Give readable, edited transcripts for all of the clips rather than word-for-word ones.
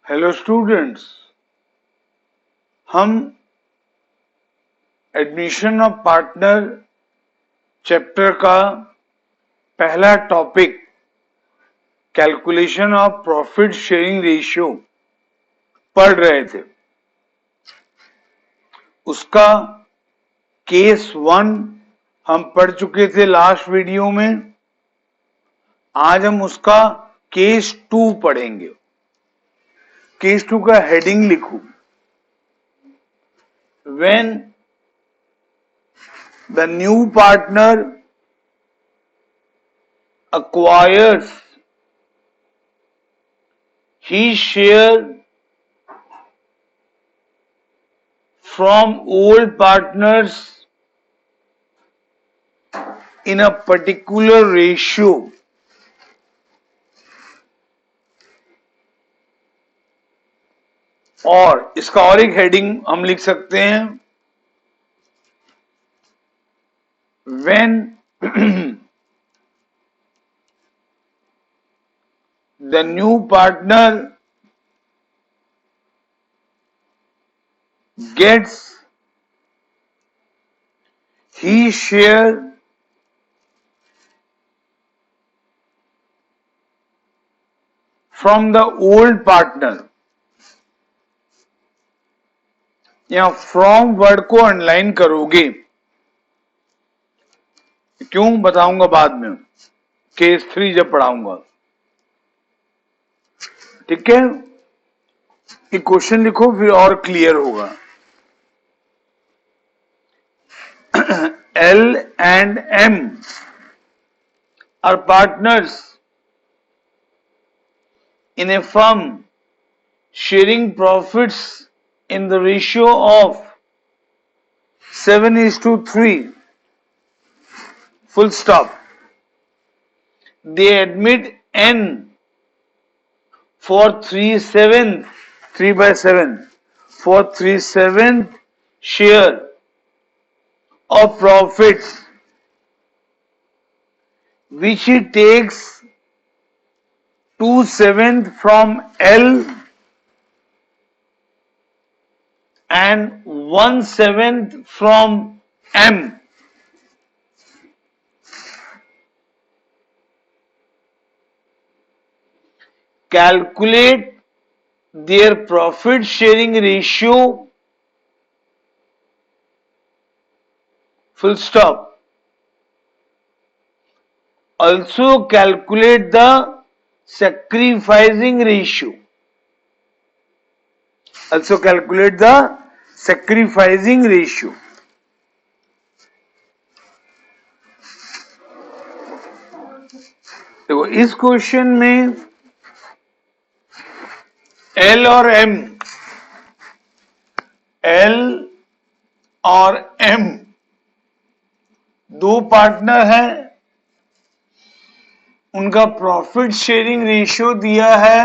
Hello students, हम admission of partner chapter का पहला topic calculation of profit sharing ratio पढ़ रहे थे। उसका केस 1 हम पढ़ चुके थे लास्ट वीडियो में। आज हम उसका केस 2 पढ़ेंगे। केस 2 का हेडिंग लिखो, when the new partner acquires his share from old partners in a particular ratio और इसका और एक हेडिंग हम लिख सकते हैं, when the new partner gets his share from the old partner। यहां फ्रॉम वर्ड को अंडरलाइन करोगे, क्यों बताऊंगा बाद में, केस 3 जब पढ़ाऊंगा। ठीक है, ये क्वेश्चन लिखो फिर और क्लियर होगा। L and M are partners in a firm sharing profits in the ratio of 7:3, full stop. They admit N for 3/7 for 3/7 share of profits, which he takes 2/7 from L and 1/7 from M. Calculate their profit sharing ratio, full stop. Also calculate the sacrificing ratio. Also calculate the sacrificing ratio. देखो इस question में L और M, L और M दो partner हैं, उनका profit sharing ratio दिया है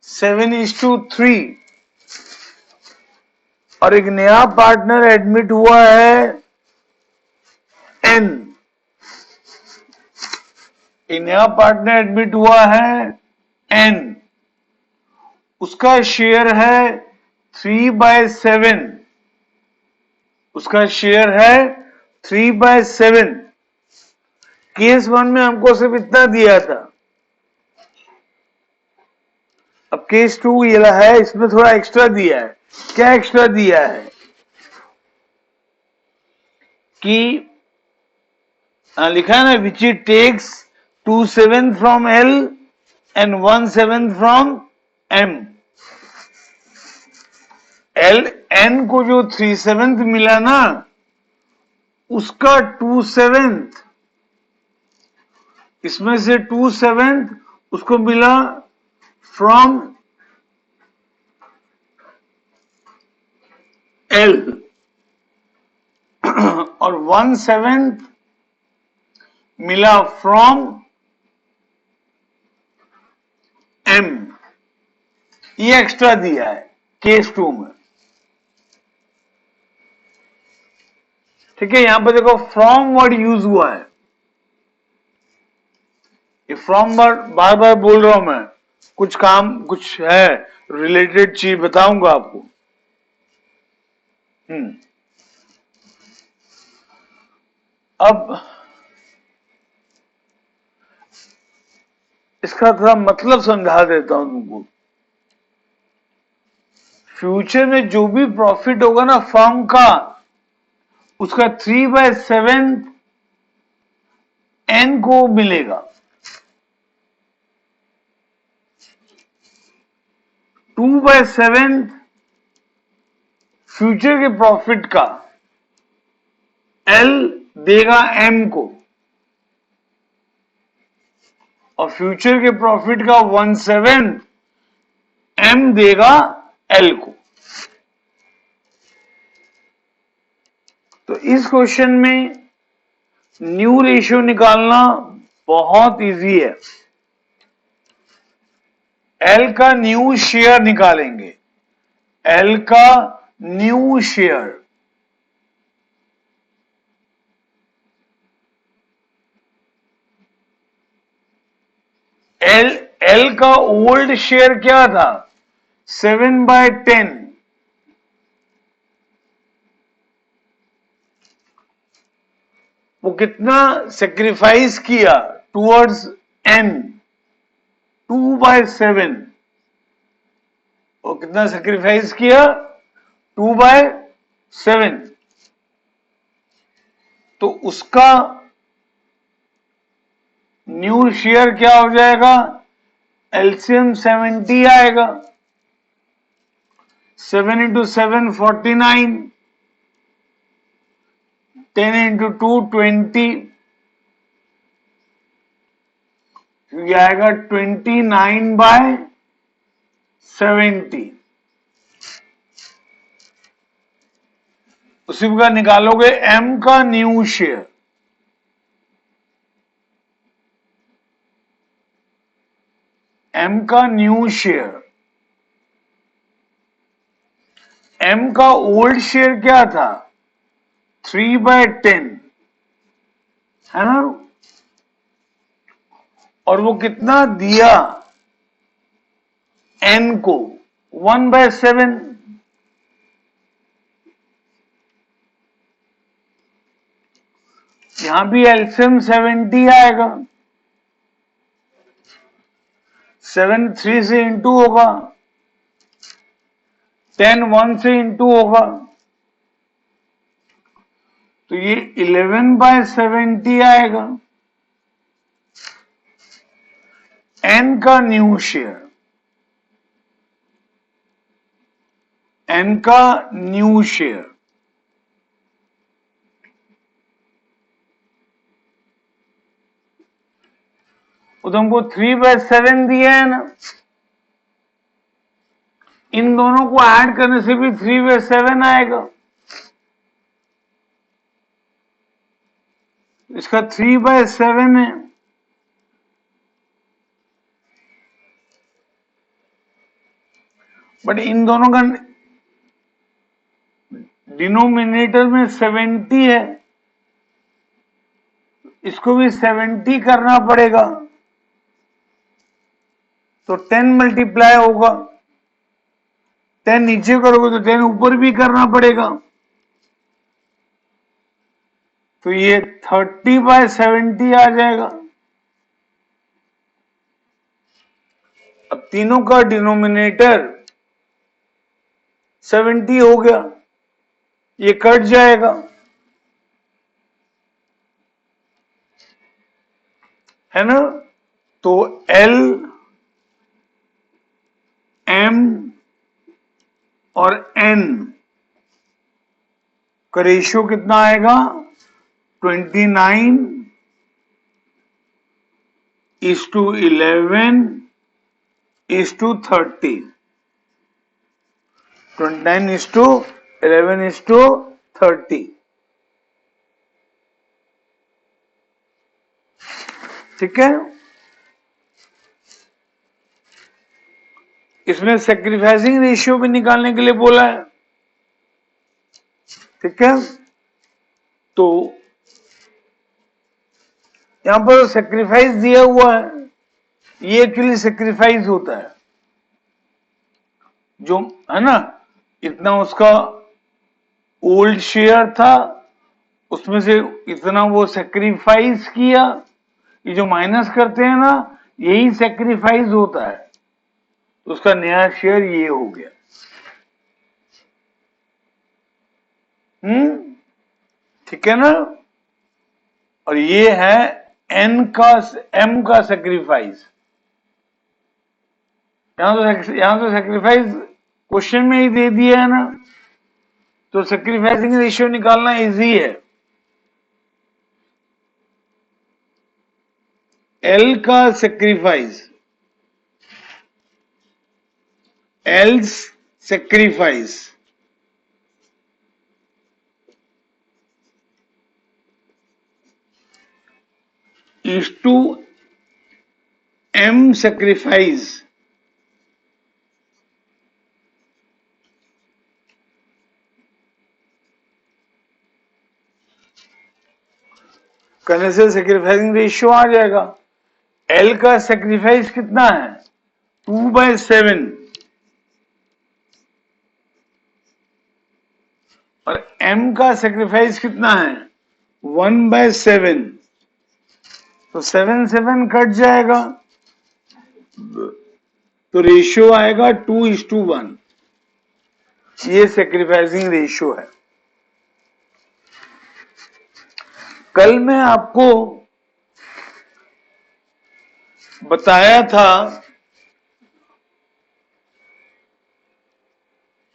7:3 और एक नया पार्टनर एडमिट हुआ है N। एक नया पार्टनर एडमिट हुआ है N, उसका शेयर है 3/7, उसका शेयर है 3/7। केस 1 में हमको सिर्फ इतना दिया था, अब केस 2 ये है, इसमें थोड़ा एक्स्ट्रा दिया है। क्या एक्स्ट्रा दिया है कि लिखा है ना, विच इट टेक्स 2/7 फ्रॉम L एंड 1/7 फ्रॉम M। N को जो 3/7 मिला ना, उसका 2/7, इसमें से 2/7 उसको मिला फ्रॉम L और 1/7 मिला फ्रॉम M। ये एक्स्ट्रा दिया है केस 2 में। ठीक है, यहां पर देखो फ्रॉम वर्ड यूज हुआ है, ये फ्रॉम वर्ड बार बार बोल रहा हूं मैं, कुछ काम कुछ है रिलेटेड चीज बताऊंगा आपको। अब इसका थोड़ा मतलब समझा देता हूं तुमको। फ्यूचर में जो भी प्रॉफिट होगा ना फर्म का, उसका 3/7 एन को मिलेगा। 2/7 फ्यूचर के प्रॉफिट का एल देगा एम को, और फ्यूचर के प्रॉफिट का 1/7 एम देगा एल को। तो इस क्वेश्चन में न्यू रेशियो निकालना बहुत इजी है। एल का न्यू शेयर निकालेंगे, एल का न्यू शेयर, एल का ओल्ड शेयर क्या था 7/10, वो कितना सेक्रीफाइस किया टूवर्ड्स एन 2/7, वो कितना सेक्रीफाइस किया 2/7, तो उसका न्यू शेयर क्या हो जाएगा, एलसीएम 70 आएगा, 7 × 7 49, 10 × 2 20, ये आएगा 29/70। उसी का निकालोगे एम का न्यू शेयर, एम का न्यू शेयर, एम का ओल्ड शेयर क्या था 3/10, है ना, और वो कितना दिया एन को 1/7, यहां भी एलसीएम 70 आएगा, 7 3 से इंटू होगा, 10 1 से इंटू होगा, तो ये 11/70 आएगा। एन का न्यू शेयर, एन का न्यू शेयर, वो तुमको 3/7 दिया है ना, इन दोनों को ऐड करने से भी 3/7 आएगा, इसका 3/7 है, बट इन दोनों का डिनोमिनेटर में 70 है, इसको भी 70 करना पड़ेगा, तो 10 मल्टीप्लाई होगा, 10 नीचे करोगे तो 10 ऊपर भी करना पड़ेगा, तो ये 30/70 आ जाएगा। अब तीनों का डिनोमिनेटर 70 हो गया, ये कट जाएगा, है ना, तो एल एम और एन का रेशियो कितना आएगा 29:11:30, 29:11:30, ठीक है। इसमें सेक्रीफाइसिंग रेशियो भी निकालने के लिए बोला है, ठीक है। तो यहां पर सेक्रीफाइस दिया हुआ है, ये एक्चुअली सेक्रीफाइस होता है, जो है ना, इतना उसका ओल्ड शेयर था, उसमें से इतना वो सेक्रीफाइस किया। ये जो माइनस करते हैं ना, यही सेक्रीफाइस होता है, तो उसका नया शेयर ये हो गया। ठीक है ना। और ये है एम का सेक्रीफाइस। यहां तो सेक्रीफाइस क्वेश्चन में ही दे दिया है ना, तो सेक्रीफाइसिंग रेशियो निकालना इजी है। एल का sacrifice, L's sacrifice, is to M sacrifice. करने से सेक्रीफाइसिंग रेशियो आ जाएगा। एल का सेक्रीफाइस कितना है? 2/7 और एम का सेक्रीफाइस कितना है? 1/7। तो 7 कट जाएगा, तो रेशियो आएगा 2:1। ये सेक्रीफाइसिंग रेशियो है। कल मैं आपको बताया था,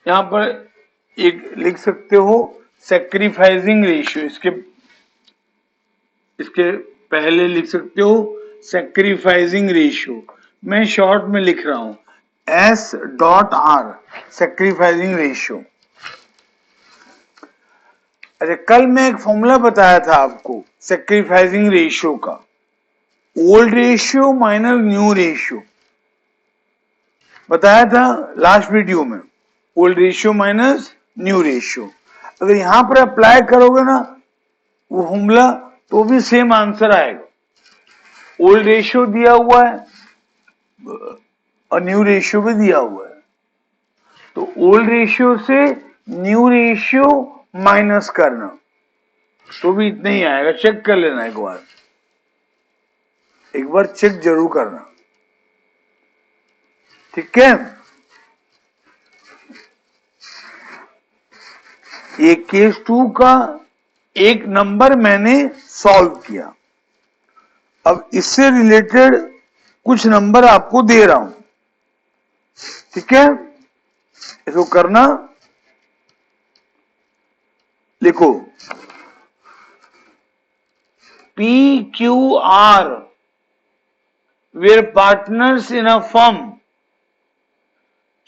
यहां पर एक लिख सकते हो सेक्रीफाइसिंग रेशियो, इसके पहले लिख सकते हो सेक्रीफाइसिंग रेशियो। मैं शॉर्ट में लिख रहा हूं S.R, सेक्रीफाइसिंग रेशियो। अरे कल मैं एक फॉर्मूला बताया था आपको सेक्रीफाइसिंग रेशियो का, old ratio minus new ratio बताया था लास्ट वीडियो में। Old ratio minus new ratio, अगर यहां पर अप्लाई करोगे ना वो फॉर्मूला, तो भी सेम आंसर आएगा। ओल्ड रेशियो दिया हुआ है और न्यू रेशियो भी दिया हुआ है, तो ओल्ड रेशियो से न्यू रेशियो माइनस करना, तो भी इतना ही आएगा। चेक कर लेना एक बार चेक जरूर करना, ठीक है। ये केस 2 का एक नंबर मैंने सॉल्व किया। अब इससे रिलेटेड कुछ नंबर आपको दे रहा हूं, ठीक है। इसको करना, लिखो PQR were partners in a firm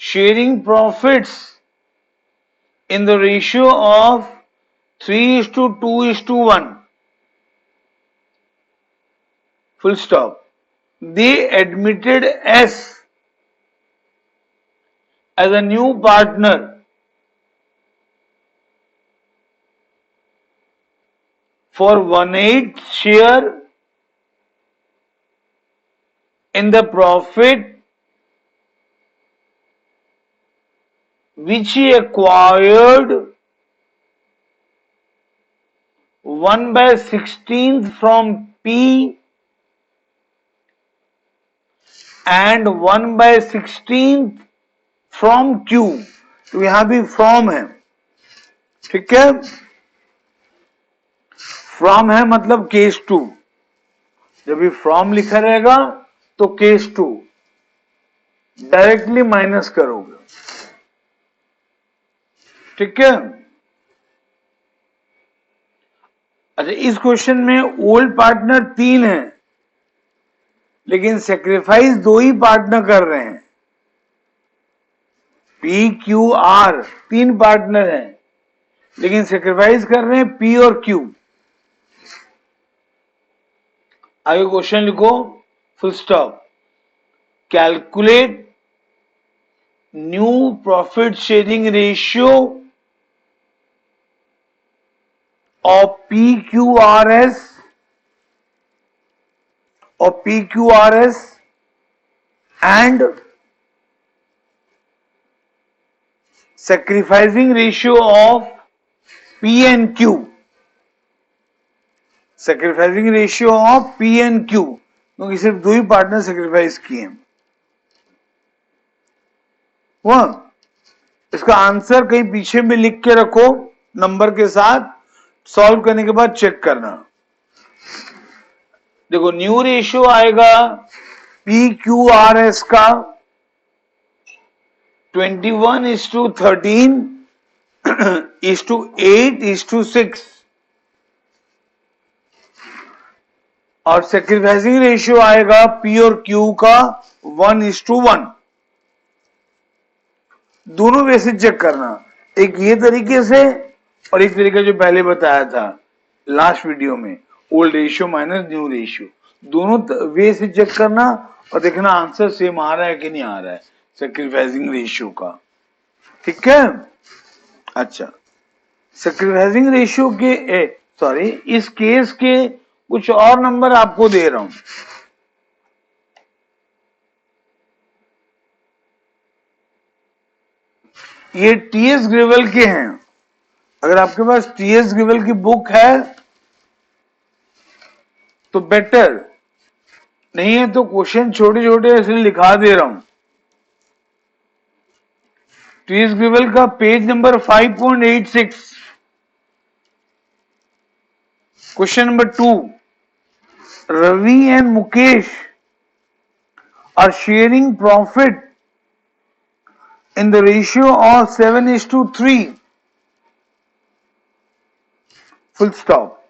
sharing profits in the ratio of 3:2:1, full stop. They admitted S as a new partner for 1/8 share in the profit which he acquired 1/16 from P and 1/16 from Q। तो यहां भी from है, ठीक है। From है मतलब case 2, जब भी फ्रॉम लिखा रहेगा तो केस 2 डायरेक्टली माइनस करोगे, ठीक है। अच्छा, इस क्वेश्चन में ओल्ड पार्टनर 3 है, लेकिन सेक्रीफाइस 2 ही पार्टनर कर रहे हैं। PQR 3 पार्टनर हैं, लेकिन सेक्रीफाइस कर रहे हैं P और Q। आगे क्वेश्चन लिखो, full stop. Calculate new profit sharing ratio of PQRS and sacrificing ratio of P and Q, sacrificing ratio of P and Q, क्योंकि सिर्फ दो ही पार्टनर सेक्रीफाइस किए हैं। वह इसका आंसर कहीं पीछे में लिख के रखो नंबर के साथ, सॉल्व करने के बाद चेक करना। देखो न्यू रेशियो आएगा पी क्यू आर एस का 21:13 8:6, और सेक्रीफाइसिंग रेशियो आएगा पी और क्यू का 1:1। दोनों वे से चेक करना, एक ये तरीके से और एक तरीका जो पहले बताया था लास्ट वीडियो में, old ratio minus new ratio, दोनों वे से चेक करना और देखना आंसर सेम आ रहा है कि नहीं आ रहा है सेक्रीफाइसिंग रेशियो का। ठीक है, अच्छा सेक्रीफाइसिंग रेशियो के सॉरी इस केस के कुछ और नंबर आपको दे रहा हूं। ये टीएस ग्रेवल के हैं, अगर आपके पास टीएस ग्रेवल की बुक है तो बेटर, नहीं है तो क्वेश्चन छोटे छोटे इसलिए लिखा दे रहा हूं। टीएस ग्रेवल का page number 5.86, question number 2, Ravi and Mukesh are sharing profit in the ratio of 7:3. Full stop.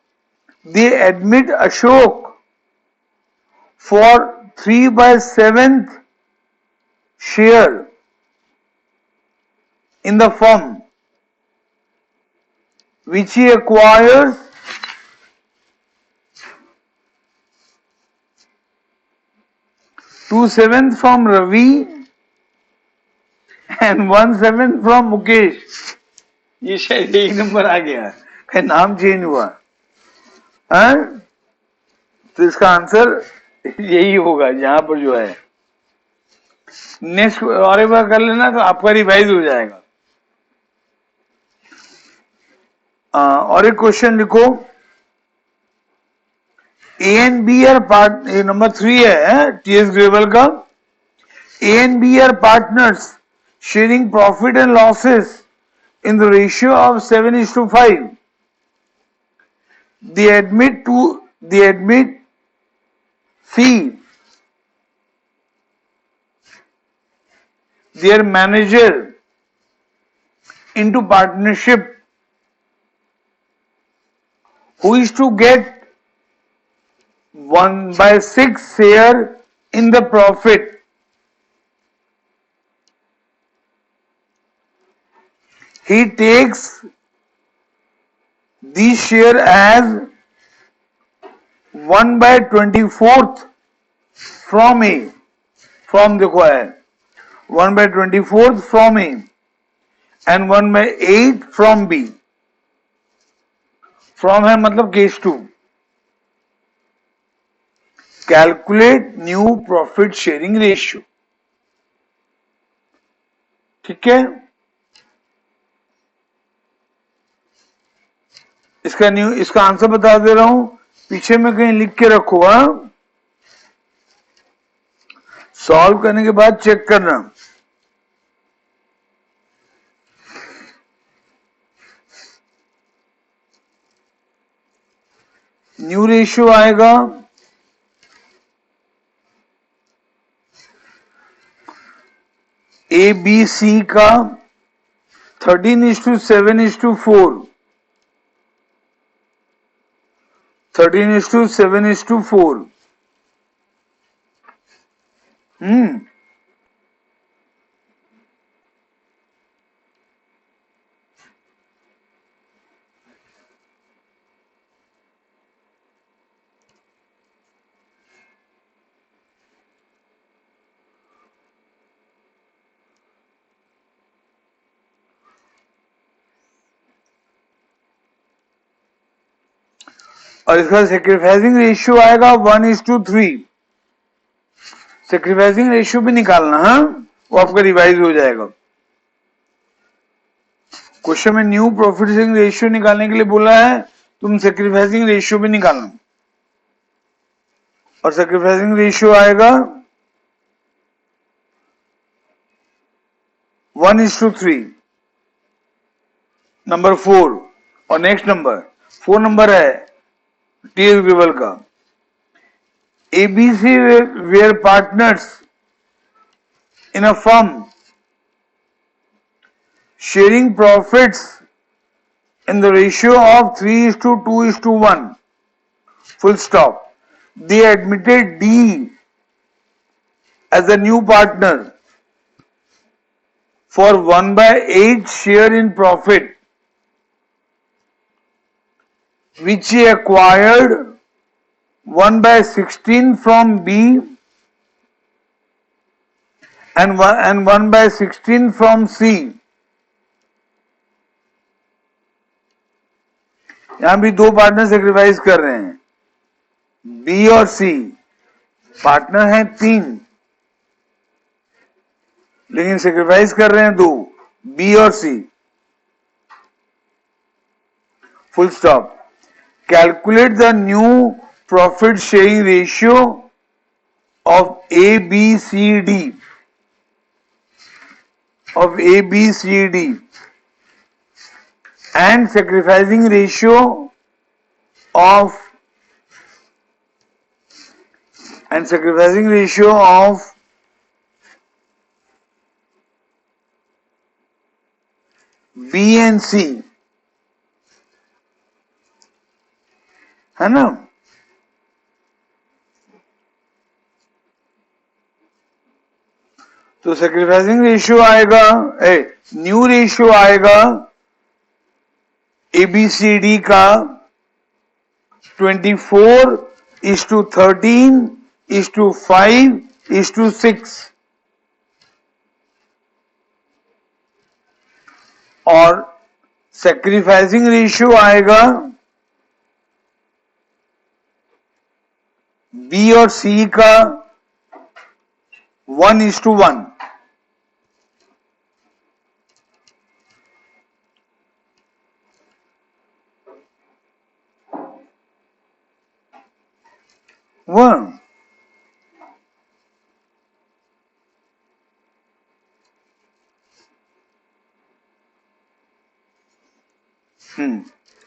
They admit Ashok for 3/7 share in the firm, which he acquires 2/7 from Ravi and 1/7 from Mukesh। ये शायद एक number आ गया, नाम change हुआ है, तो इसका answer यही होगा यहां पर जो है। नेक्स्ट और एक बार कर लेना तो आपका रिवाइज हो जाएगा। और एक क्वेश्चन लिखो, A and B are part, number 3 है टीएस ग्रेवल का, A and B are partners sharing profit and losses in the ratio of 7:5. They admit fee their manager into partnership, who is to get 1/6 share in the profit. He takes this share as 1/24 from A, from देखो है 1/24 from A and 1/8 from B। from है मतलब case 2। Calculate new profit sharing ratio. ठीक है, इसका answer बता दे रहा हूं, पीछे में कहीं लिख के रखो। सॉल्व करने के बाद चेक करना। न्यू रेशियो आएगा ए बी सी का 13:7:4, 13:7:4। और इसका सेक्रीफाइसिंग रेशियो आएगा 1:3। सेक्रीफाइसिंग रेशियो भी निकालना, हाँ वो आपका रिवाइज हो जाएगा। क्वेश्चन में न्यू प्रॉफिट शेयरिंग रेशियो निकालने के लिए बोला है, तुम सैक्रिफाइसिंग रेशियो भी निकालना, और सैक्रिफाइसिंग रेशियो आएगा 1:3, नंबर 4। और नेक्स्ट नंबर 4 नंबर है टी रिग्रेबल का, ABC were partners in a firm sharing profits in the ratio of 3:2:1, full stop. They admitted D as a new partner for 1/8 share in profit, which he acquired 1/16 from B and 1/16 from C. यहां भी दो partner sacrifice कर रहे हैं, B और सी। Partner हैं 3, लेकिन sacrifice कर रहे हैं 2, बी और C. Full stop. Calculate the new profit sharing ratio of ABCD and sacrificing ratio of B and C, है ना। तो सैक्रिफाइसिंग रेशियो आएगा, न्यू रेशियो आएगा ABCD का 24:13:5:6, और सैक्रिफाइसिंग रेशियो आएगा बी और सी का 1:1।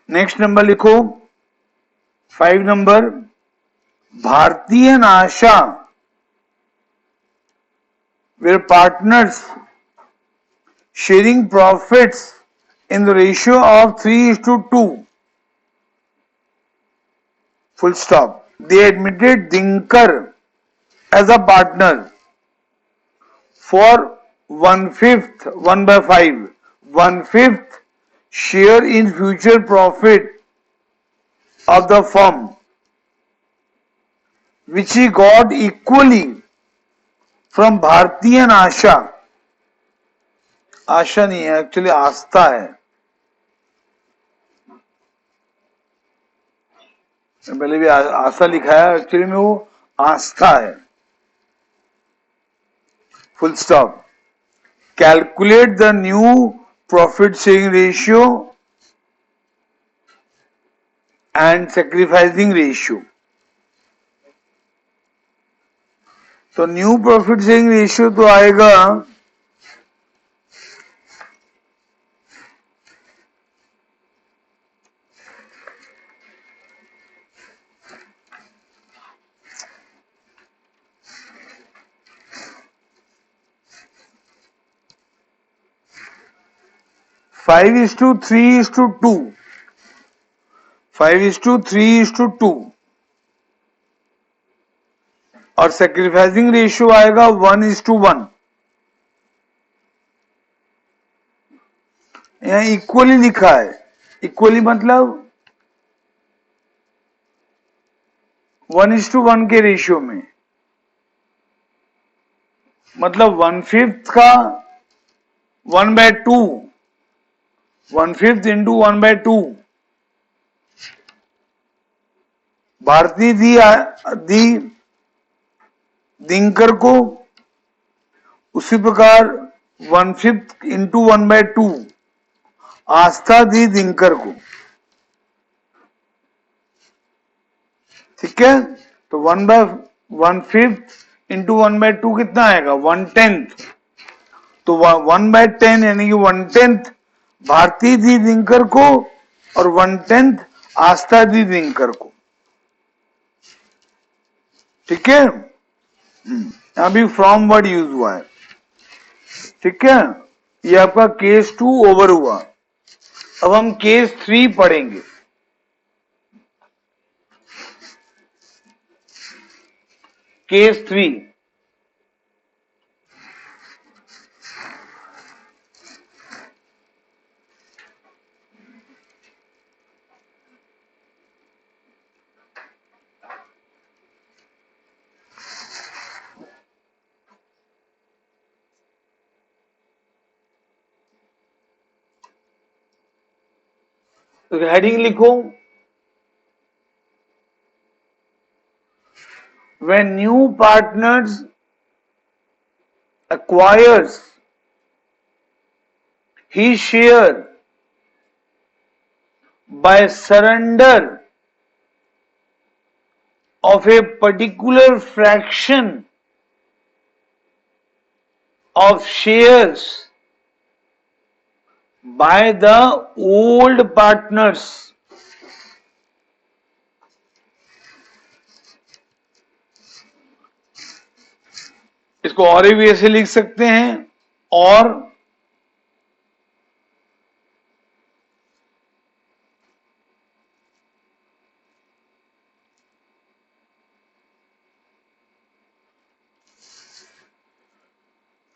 नेक्स्ट नंबर लिखो 5 नंबर, भारतीय आशा were partners sharing profits in the ratio of 3:2, full stop. They admitted Dinkar as a partner for 1/5, 1/5, 1/5 share in future profit of the firm, which he got equally from भारतीय आशा। आशा नहीं है, actually आस्था है। पहले भी आशा लिखा है, actually में वो आस्था है। Full stop. Calculate the new profit sharing ratio and sacrificing ratio. तो न्यू प्रॉफिट शेयरिंग रेशियो तो आएगा 5:3:2, 5:3:2, और सैक्रिफाइसिंग रेशियो आएगा 1:1। यहां इक्वली लिखा है, इक्वली मतलब 1:1 के रेशियो में, मतलब 1/5 का 1/2, 1/5 इंटू 1/2। भारती दी दिनकर को, उसी प्रकार 1/5 इंटू 1/2 आस्था दी दिनकर को, ठीक है। तो 1/1/5 इंटू 1/2 कितना आएगा 1/10। तो 1/10 यानी कि 1/10 भारती दी दिनकर को और 1/10 आस्था दी दिनकर को, ठीक है। अभी फ्रॉम वर्ड यूज हुआ है, ठीक है। ये आपका केस 2 ओवर हुआ। अब हम केस 3 पढ़ेंगे। केस 3, हेडिंग लिखो, when new partners acquires his share by surrender of a particular fraction of shares by the old partners, इसको और भी ऐसे लिख सकते हैं, और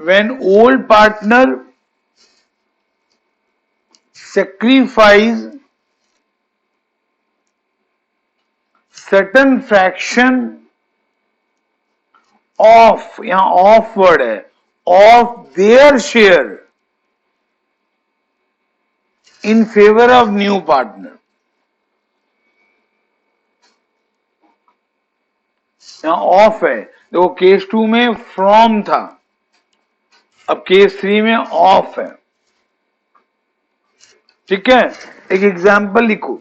when old partner sacrifice certain fraction of, यहां ऑफ वर्ड है, of their share in favor of new partner, यहां ऑफ है। देखो केस 2 में फ्रॉम था, अब केस 3 में ऑफ है, ठीक है। एक एग्जाम्पल लिखो,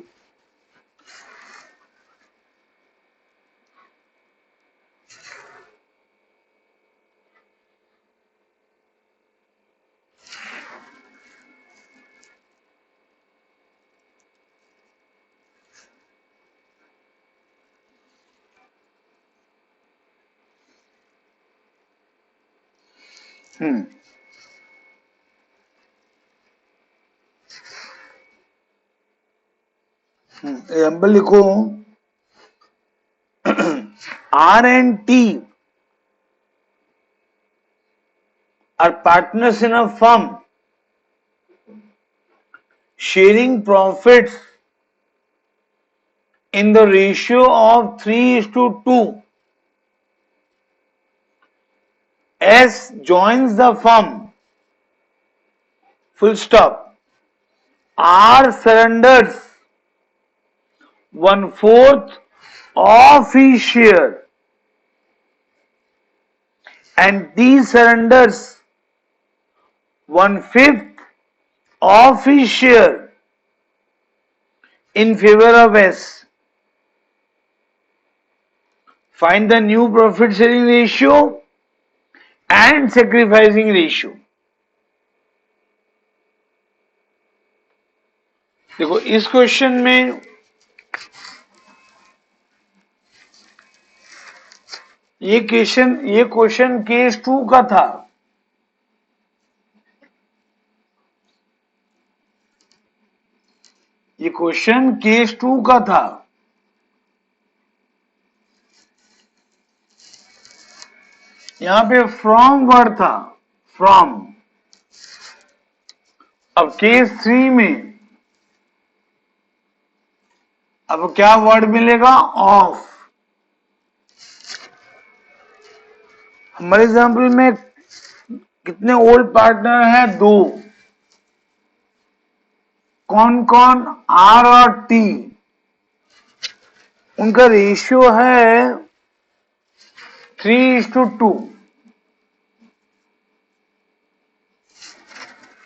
एग्जाम्पल लिखो, R and T are partners in a firm sharing profits in the ratio of 3:2. S joins the firm, full stop. R surrenders 1/4 of his share and D surrenders 1/5 of his share in favor of S. Find the new profit sharing ratio and sacrificing ratio. देखो इस question में ये question case 2 का था, ये question case 2 का था। यहां पे फ्रॉम वर्ड था, फ्रॉम। अब केस 3 में अब क्या वर्ड मिलेगा, ऑफ। हमारे एग्जाम्पल में कितने ओल्ड पार्टनर हैं, 2। कौन कौन, आर और टी। उनका रेशियो है 3:2,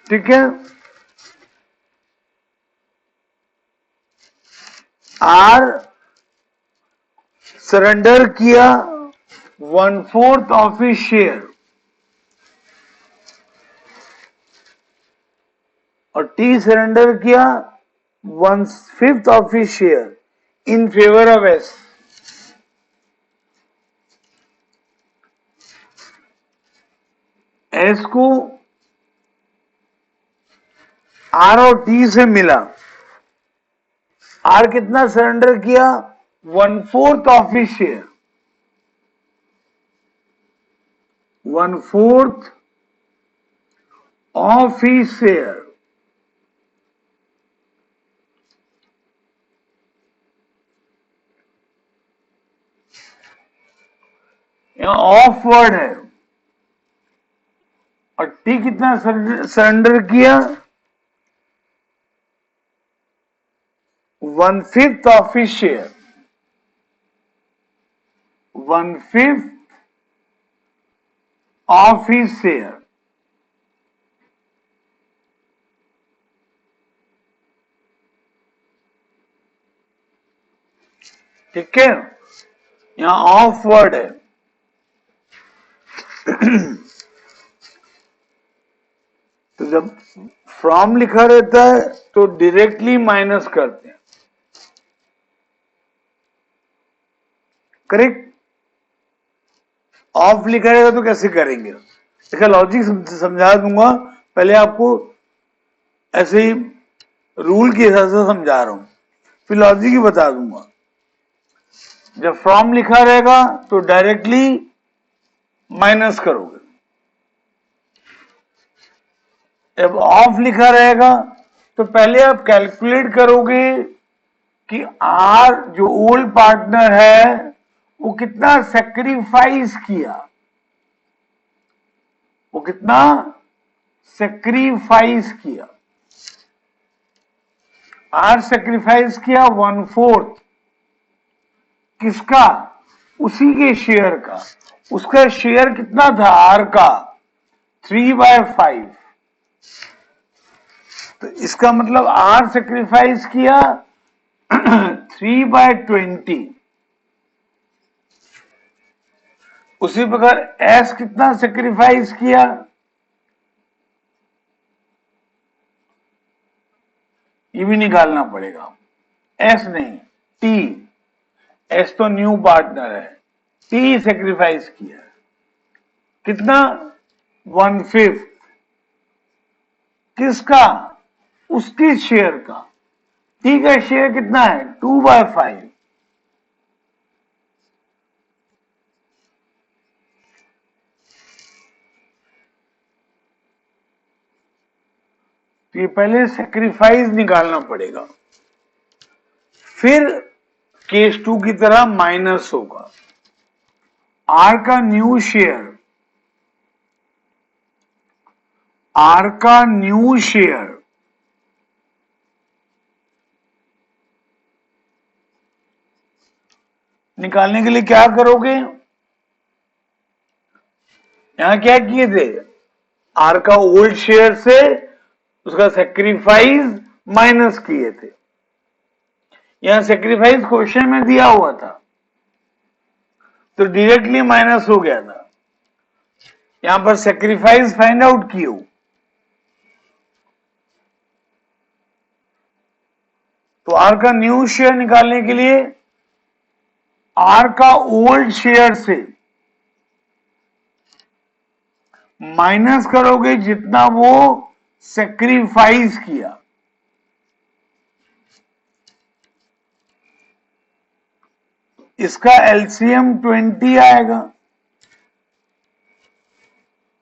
ठीक है। आर सरेंडर किया 1/4 ऑफ हिज शेयर और टी सरेंडर किया 1/5 of his share in favour of S. S को आर और टी से मिला। आर कितना सरेंडर किया? 1/4 of his share, 1/4 of his share. यहां ऑफ वर्ड है और टी कितना सरेंडर किया? 1/5 of his share, 1/5 of his share. ठीक है, यहां ऑफ वर्ड है। तो जब फ्रॉम लिखा रहता है तो डायरेक्टली माइनस करते हैं, करेक्ट। ऑफ लिखा रहेगा तो कैसे करेंगे? इसका लॉजिक समझा दूंगा, पहले आपको ऐसे ही रूल के हिसाब से समझा रहा हूं, फिर लॉजिक ही बता दूंगा। जब फ्रॉम लिखा रहेगा तो डायरेक्टली माइनस करोगे, जब ऑफ लिखा रहेगा तो पहले आप कैलकुलेट करोगे कि आर जो ओल्ड पार्टनर है वो कितना सेक्रीफाइस किया, वो कितना सेक्रीफाइस किया। आर सेक्रीफाइस किया 1/4 किसका? उसी के शेयर का। उसका शेयर कितना था आर का? 3/5। तो इसका मतलब आर सेक्रीफाइस किया 3/20। उसी प्रकार एस कितना सेक्रीफाइस किया? ये भी निकालना पड़ेगा। एस नहीं, टी। एस तो न्यू पार्टनर है, टी सेक्रीफाइस किया कितना? 1/5 किसका? उसके शेयर का। टी का शेयर कितना है? 2/5। तो ये पहले सेक्रीफाइस निकालना पड़ेगा, फिर केस 2 की तरह माइनस होगा। आर का न्यू शेयर, आर का न्यू शेयर निकालने के लिए क्या करोगे? यहां क्या किए थे? आर का ओल्ड शेयर से उसका सेक्रीफाइस माइनस किए थे। यहां सेक्रीफाइस क्वेश्चन में दिया हुआ था तो डायरेक्टली माइनस हो गया था। यहां पर सेक्रीफाइस फाइंड आउट किए। तो आर का न्यू शेयर निकालने के लिए आर का ओल्ड शेयर से माइनस करोगे जितना वो सेक्रीफाइस किया। इसका एलसीएम 20 आएगा।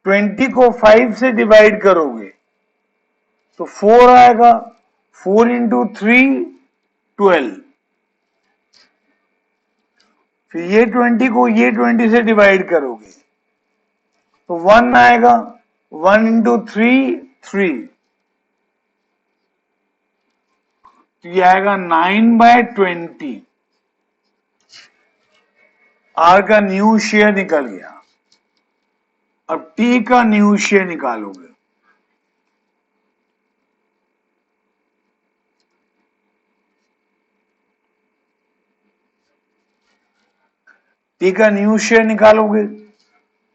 20 को 5 से डिवाइड करोगे तो 4 आएगा। 4 इंटू 3 12। फिर ये 20 को ये 20 से डिवाइड करोगे तो 1 आएगा। 1 इंटू 3 3। तो ये आएगा 9/20। आर का न्यू शेयर निकल गया। अब टी का न्यू शेयर निकालोगे। टी का न्यू शेयर निकालोगे।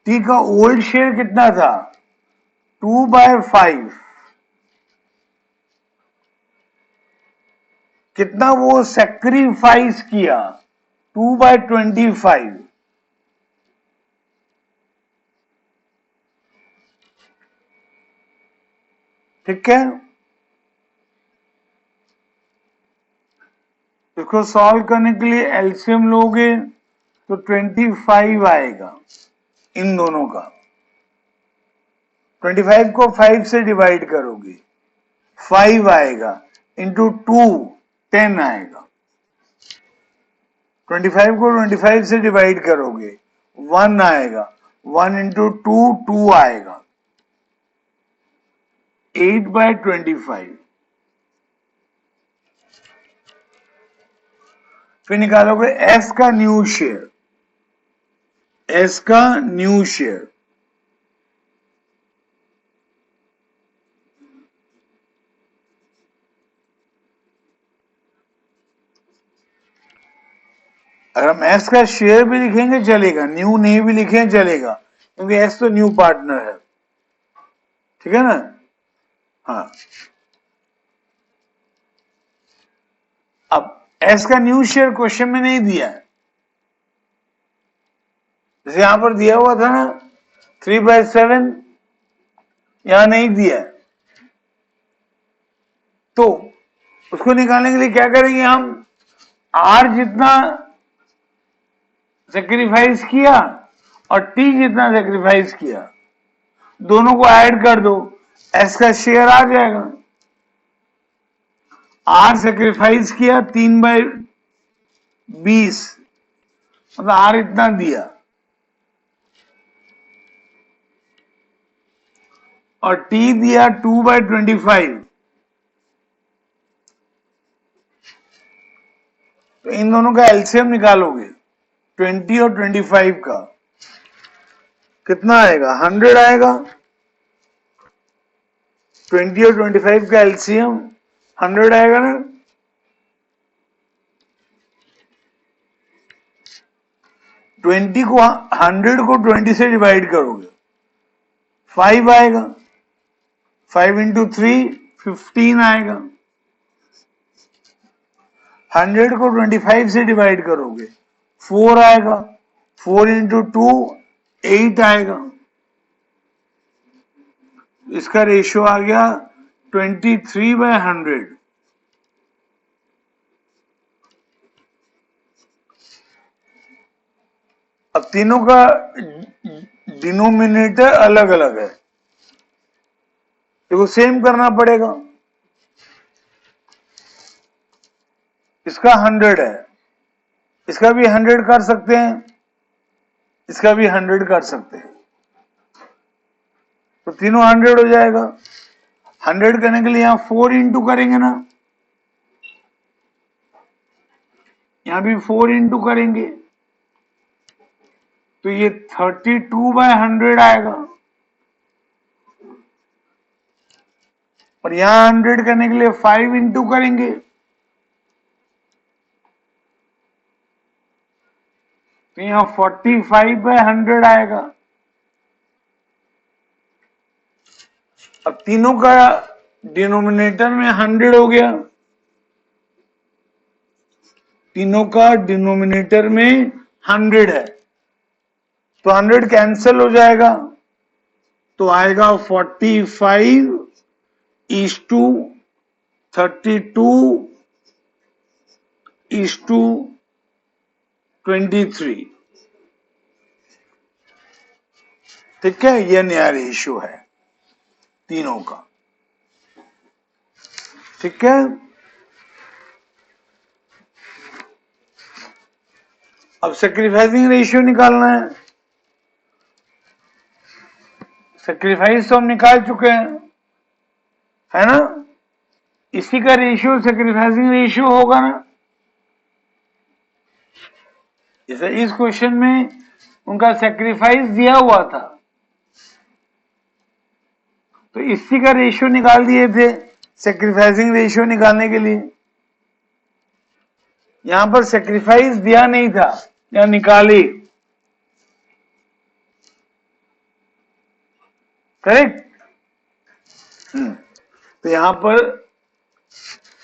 टी का ओल्ड शेयर कितना था? 2/5। कितना वो सेक्रीफाइस किया? 2/25। ठीक है, इसको सॉल्व करने के लिए एलसीएम लोगे तो 25 आएगा इन दोनों का। 25 को 5 से डिवाइड करोगे 5 आएगा, इंटू 2 10 आएगा। 25 को 25 से डिवाइड करोगे 1 आएगा, 1 इंटू 2 2 आएगा, 8/25। फिर निकालोगे एस का न्यू शेयर। एस का न्यू शेयर अगर हम एस का शेयर भी लिखेंगे चलेगा, न्यू नहीं भी लिखें चलेगा, क्योंकि एस तो न्यू पार्टनर है। ठीक है ना? हाँ, अब एस का न्यू शेयर क्वेश्चन में नहीं दिया है, जैसे यहां पर दिया हुआ था ना 3/7, यहां नहीं दिया है, तो उसको निकालने के लिए क्या करेंगे हम? आर जितना सेक्रीफाइस किया और टी जितना सेक्रीफाइस किया, दोनों को ऐड कर दो, एस का शेयर आ जाएगा। आर सेक्रीफाइस किया 3/20, मतलब आर इतना दिया, और टी दिया 2/25। तो इन दोनों का एलसीएम निकालोगे 20 और 25 का, कितना आएगा? 100 आएगा। 20 और 25 का एलसीएम 100 आएगा ना। 20 को 100 को 20 से डिवाइड करोगे 5 आएगा, 5 इंटू 3 15 आएगा। 100 को 25 से डिवाइड करोगे 4 आएगा, 4 इंटू 2 8 आएगा। इसका रेशियो आ गया 23/100। अब तीनों का डिनोमिनेटर अलग अलग है, देखो सेम करना पड़ेगा। इसका 100 है, इसका भी 100 कर सकते हैं, इसका भी 100 कर सकते हैं, तो तीनों 100 हो जाएगा। 100 करने के लिए यहां 4 इंटू करेंगे ना, यहां भी 4 इंटू करेंगे, तो ये 32/100 आएगा। और यहां 100 करने के लिए 5 इंटू करेंगे, तो यहां 45/100 आएगा। अब तीनों का डिनोमिनेटर में 100 हो गया, तीनों का डिनोमिनेटर में 100 है, तो 100 कैंसिल हो जाएगा, तो आएगा 45:32:23। ठीक है, यह नया रेशियो है तीनों का। ठीक है, अब सेक्रीफाइसिंग रेशियो निकालना है। सेक्रीफाइस तो हम निकाल चुके हैं, है ना? इसी का रेशियो सेक्रीफाइसिंग रेशियो होगा ना। जैसे इस क्वेश्चन में उनका सेक्रीफाइस दिया हुआ था, तो इसी का रेशियो निकाल दिए थे सेक्रीफाइसिंग रेशियो निकालने के लिए। यहां पर सेक्रीफाइस दिया नहीं था, यहां निकाली, करेक्ट। तो यहां पर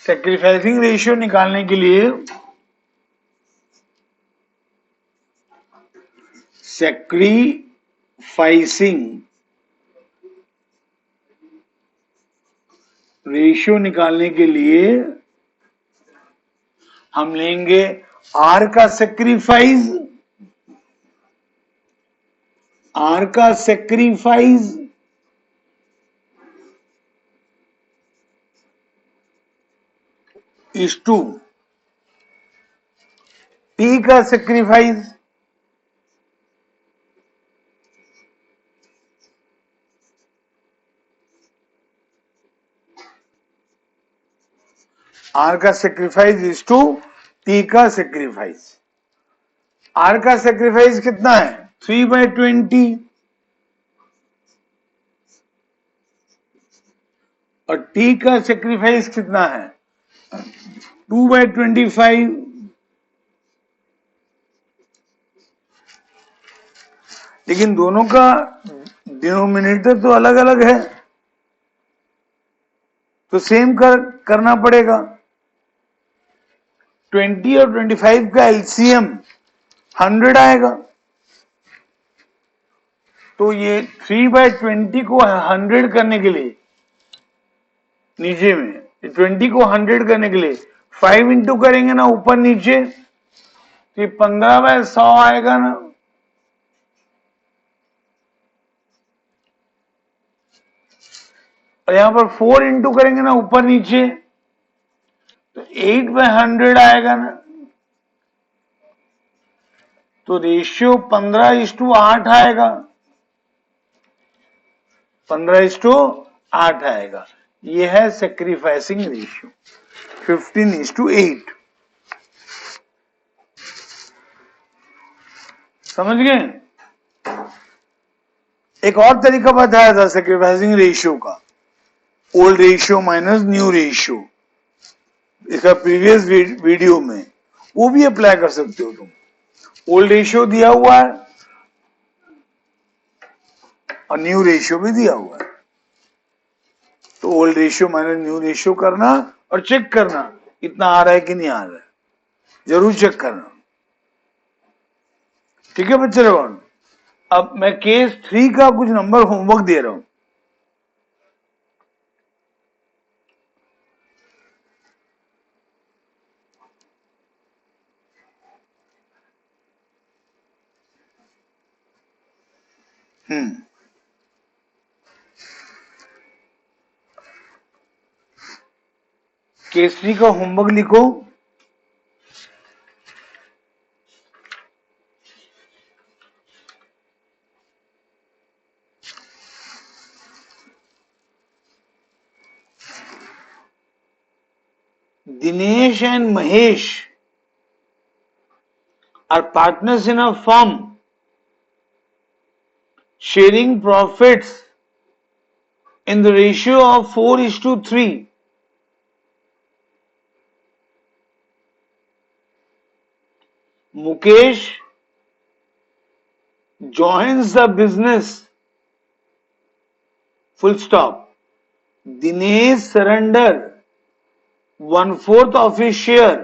सैक्रिफाइसिंग रेशियो निकालने के लिए सैक्रिफाइसिंग रेशियो निकालने के लिए हम लेंगे आर का सैक्रिफाइस, आर का सैक्रिफाइस इज टू टी का सैक्रिफाइस, आर का सैक्रिफाइस इज टू टी का सैक्रिफाइस। आर का सैक्रिफाइस कितना है? 3/20 और टी का सैक्रिफाइस कितना है? 2/25। लेकिन दोनों का डिनोमिनेटर तो अलग अलग है, तो सेम करना पड़ेगा। 20 और 25 का एलसीएम 100 आएगा, तो ये 3/20 को 100 करने के लिए, नीचे में 20 को 100 करने के लिए 5 इंटू करेंगे ना ऊपर नीचे, तो ये 15/100 आएगा ना। और यहां पर 4 इंटू करेंगे ना ऊपर नीचे, तो 8/100 आएगा ना। तो रेशियो 15:8 आएगा, 15:8 आएगा। ये है सैक्रिफाइसिंग रेशियो 15:8। समझ गए? एक और तरीका बताया था सैक्रिफाइसिंग रेशियो का, old ratio minus new ratio, इसका प्रीवियस वीडियो में, वो भी अप्लाई कर सकते हो तुम। ओल्ड रेशियो दिया हुआ है और न्यू रेशियो भी दिया हुआ है, तो old ratio minus new ratio करना और चेक करना इतना आ रहा है कि नहीं आ रहा है, जरूर चेक करना। ठीक है बच्चे लोग, अब मैं केस 3 का कुछ नंबर होमवर्क दे रहा हूं। केस 3 का होमवर्क लिखो। Dinesh and Mahesh are partners in a firm sharing profits in the ratio of 4:3. Mukesh joins the business, full stop. Dinesh surrender 1/4 of his share,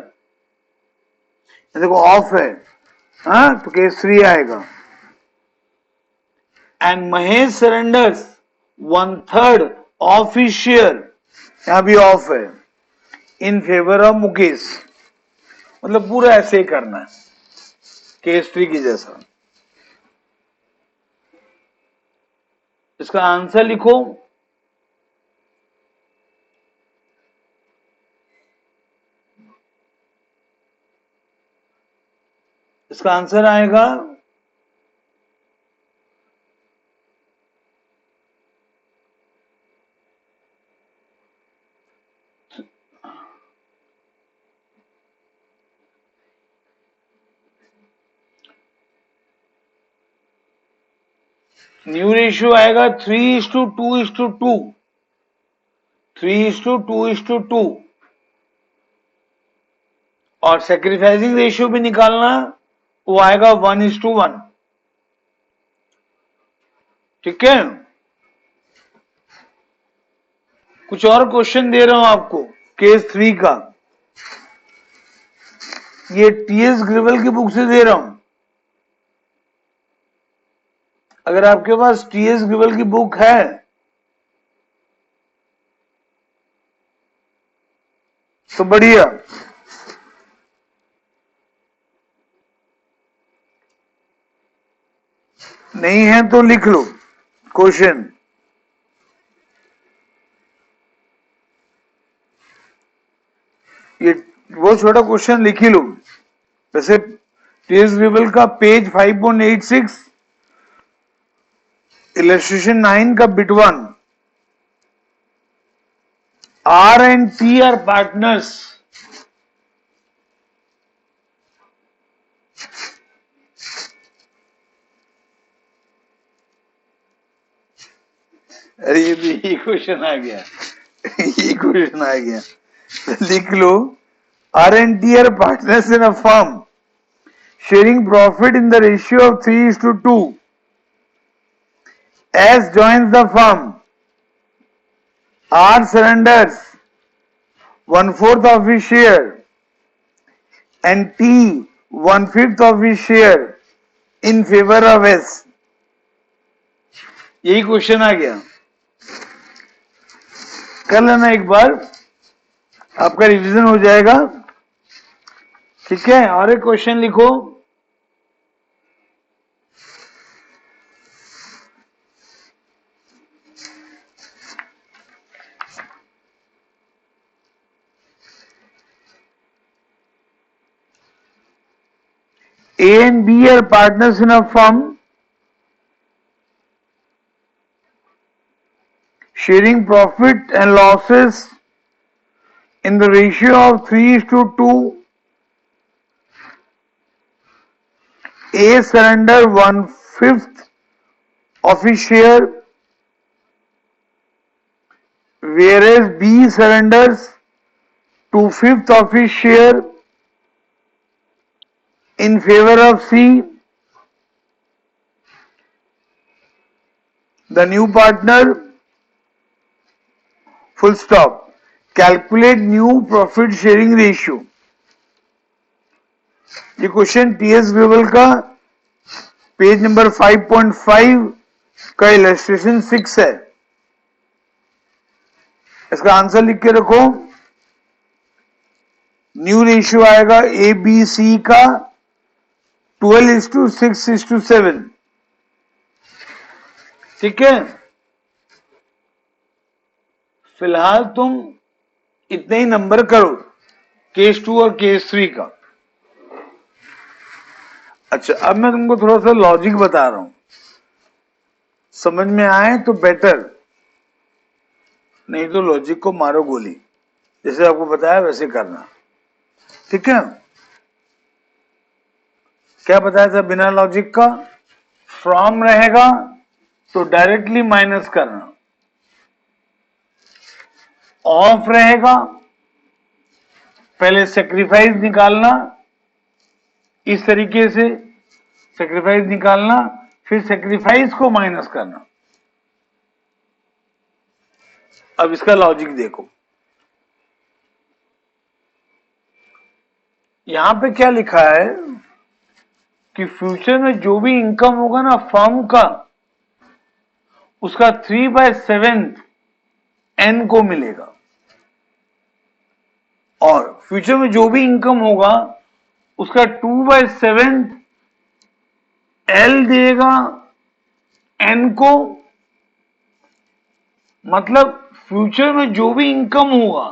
देखो ऑफ है, हाँ, तो केस 3 आएगा। And Mahesh surrenders 1/3 of his share, यहां भी of है, in favour of Mukesh. मतलब पूरा ऐसे ही करना है केस 3 की जैसा। इसका आंसर लिखो। इसका आंसर आएगा न्यू रेशियो आएगा 3:2:2, 3:2:2, और सैक्रिफाइसिंग रेशियो भी निकालना, वो आएगा 1:1। ठीक है, कुछ और क्वेश्चन दे रहा हूं आपको केस 3 का, ये टीएस ग्रेवल की बुक से दे रहा हूं। अगर आपके पास टीएस ग्रेवल की बुक है तो बढ़िया, नहीं है तो लिख लो क्वेश्चन। ये वो छोटा क्वेश्चन लिख ही लो। वैसे टीएस ग्रेवल का पेज 5.86 इलस्ट्रेशन 9 का bit 1, R and T are partners. अरे ये क्वेश्चन आ गया, ये क्वेश्चन आ गया, लिख लो। R and T are partners in a firm sharing profit in the ratio of 3:2 as joins the firm. R surrenders 1/4 of his share and T 1/5 of his share in favor of S. यही question आ गया, कर लेना एक बार, आपका revision हो जाएगा। ठीक है, और एक क्वेश्चन लिखो। A and B are partners in a firm sharing profit and losses in the ratio of 3:2. A surrender 1/5 of his share, whereas B surrenders 2/5 of his share in favor of C. The new partner, full stop. Calculate new profit sharing ratio. ये question TS Grewal का page number 5.5 का illustration 6 है। इसका answer लिख के रखो। New ratio आएगा A B C का 12:6:7। ठीक है, फिलहाल तुम इतने ही नंबर करो केस 2 और केस 3 का। अच्छा, अब मैं तुमको थोड़ा सा लॉजिक बता रहा हूं, समझ में आए तो बेटर, नहीं तो लॉजिक को मारो गोली, जैसे आपको बताया वैसे करना। ठीक है, क्या बताया था बिना लॉजिक का? फ्रॉम रहेगा तो डायरेक्टली माइनस करना, ऑफ रहेगा पहले सेक्रीफाइस निकालना, इस तरीके से सेक्रीफाइस निकालना, फिर सेक्रीफाइस को माइनस करना। अब इसका लॉजिक देखो, यहां पे क्या लिखा है कि फ्यूचर में जो भी इनकम होगा ना फर्म का, उसका 3/7 एन को मिलेगा, और फ्यूचर में जो भी इनकम होगा उसका 2/7 एल देगा एन को। मतलब फ्यूचर में जो भी इनकम होगा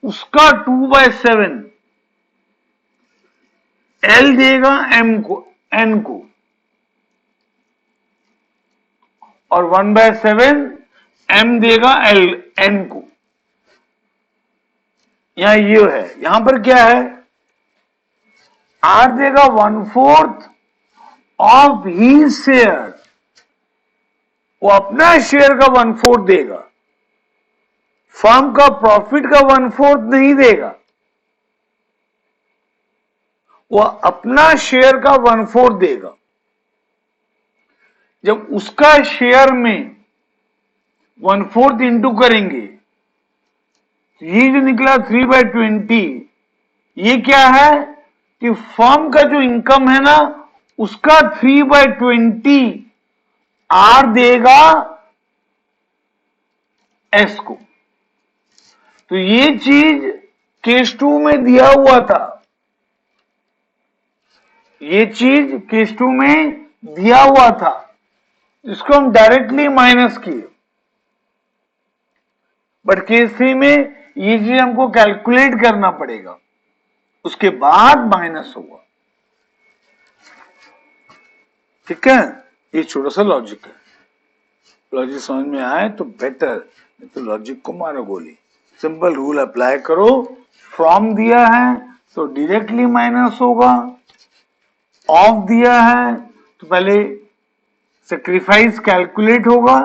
उसका 2/7 एल देगा एम को, एन को, और 1/7 एम देगा एल एन को। यहां ये है, यहां पर क्या है, आर देगा 1/4 ऑफ ही शेयर, वो अपना शेयर का 1/4 देगा, फर्म का प्रॉफिट का 1/4 नहीं देगा, वो अपना शेयर का 1/4 देगा। जब उसका शेयर में 1/4 इंटू करेंगे ये जो निकला 3/20, ये क्या है कि फर्म का जो इनकम है ना उसका 3/20 आर देगा एस को। तो ये चीज केस 2 में दिया हुआ था, ये चीज केस 2 में दिया हुआ था, इसको हम डायरेक्टली माइनस किए। बट केस 3 में ये चीज हमको कैलकुलेट करना पड़ेगा, उसके बाद माइनस होगा। ठीक है, ये छोटा सा लॉजिक है, लॉजिक समझ में आए तो बेटर, नहीं तो लॉजिक को मारो गोली। सिंपल रूल अप्लाई करो, फ्रॉम दिया है तो डायरेक्टली माइनस होगा, ऑफ दिया है तो पहले सेक्रीफाइस कैलकुलेट होगा,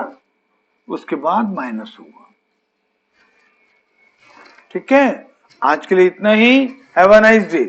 उसके बाद माइनस होगा। ठीक है, आज के लिए इतना ही। Have a nice day.